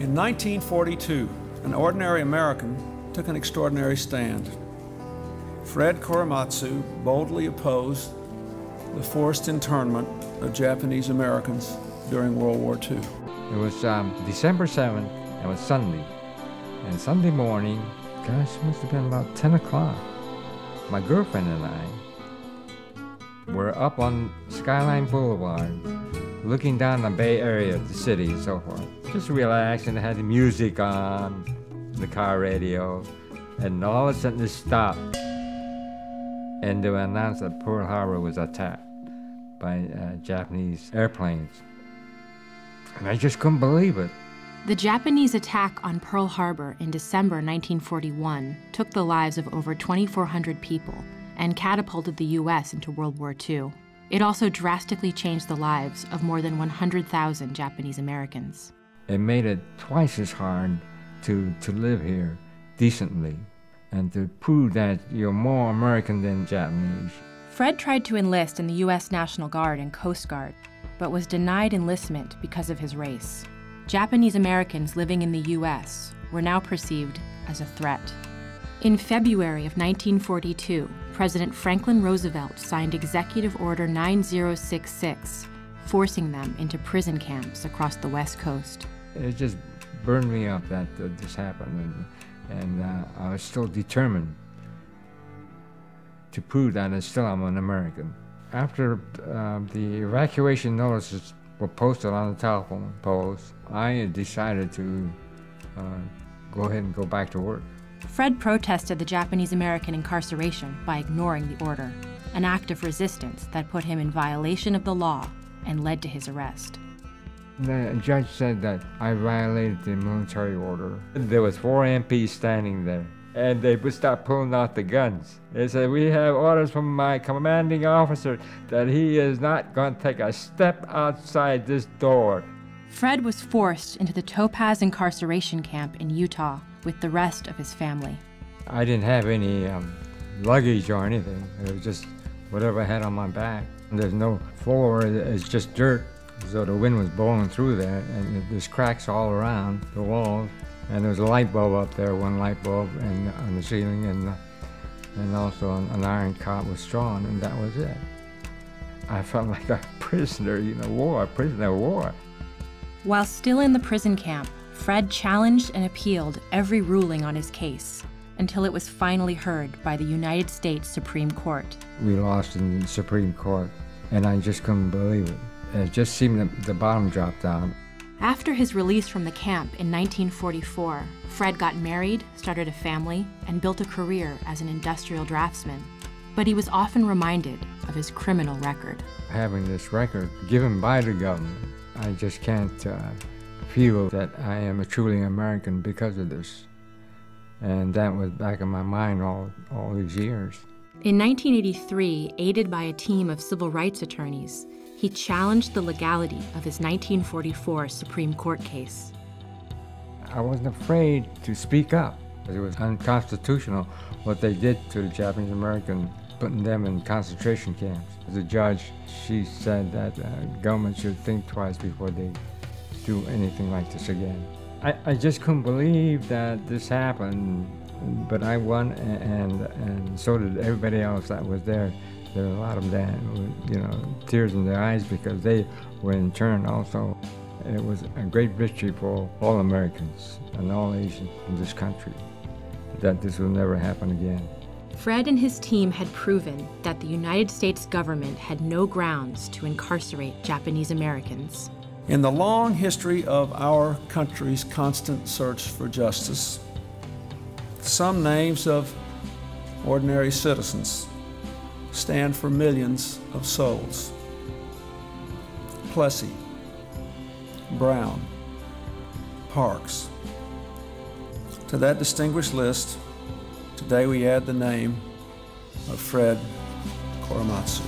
In 1942, an ordinary American took an extraordinary stand. Fred Korematsu boldly opposed the forced internment of Japanese Americans during World War II. It was December 7th, it was Sunday. And Sunday morning, gosh, it must have been about 10 o'clock. My girlfriend and I were up on Skyline Boulevard, looking down the Bay Area of the city and so forth. Just relaxing, had the music on, the car radio, and all of a sudden it stopped. And they announced that Pearl Harbor was attacked by Japanese airplanes. And I just couldn't believe it. The Japanese attack on Pearl Harbor in December 1941 took the lives of over 2,400 people and catapulted the U.S. into World War II. It also drastically changed the lives of more than 100,000 Japanese Americans. It made it twice as hard to live here decently and to prove that you're more American than Japanese. Fred tried to enlist in the U.S. National Guard and Coast Guard, but was denied enlistment because of his race. Japanese Americans living in the U.S. were now perceived as a threat. In February of 1942, President Franklin Roosevelt signed Executive Order 9066, forcing them into prison camps across the West Coast. It just burned me up that this happened, and I was still determined to prove that I'm an American. After the evacuation notices were posted on the telephone poles, I decided to go ahead and go back to work. Fred protested the Japanese American incarceration by ignoring the order, an act of resistance that put him in violation of the law and led to his arrest. The judge said that I violated the military order. There was 4 MPs standing there, and they would start pulling out the guns. They said, "We have orders from my commanding officer that he is not going to take a step outside this door." Fred was forced into the Topaz incarceration camp in Utah with the rest of his family. I didn't have any luggage or anything. It was just whatever I had on my back. There's no floor, it's just dirt. So the wind was blowing through there, and there's cracks all around the walls. And there was a light bulb up there, one light bulb and on the ceiling, and also an iron cot with straw, and that was it. I felt like a prisoner in a war, a prisoner of war. While still in the prison camp, Fred challenged and appealed every ruling on his case until it was finally heard by the United States Supreme Court. We lost in the Supreme Court, and I just couldn't believe it. It just seemed that the bottom dropped out. After his release from the camp in 1944, Fred got married, started a family, and built a career as an industrial draftsman. But he was often reminded of his criminal record. Having this record given by the government, I just can't feel that I am a truly American because of this. And that was back in my mind all these years. In 1983, aided by a team of civil rights attorneys, he challenged the legality of his 1944 Supreme Court case. I wasn't afraid to speak up. It was unconstitutional what they did to the Japanese American, putting them in concentration camps. The judge, she said that government should think twice before they do anything like this again. I just couldn't believe that this happened, but I won, and so did everybody else that was there. There were a lot of them with, tears in their eyes because they were interned also. It was a great victory for all Americans and all Asians in this country, that this will never happen again. Fred and his team had proven that the United States government had no grounds to incarcerate Japanese Americans. In the long history of our country's constant search for justice, some names of ordinary citizens stand for millions of souls. Plessy, Brown, Parks. To that distinguished list, today we add the name of Fred Korematsu.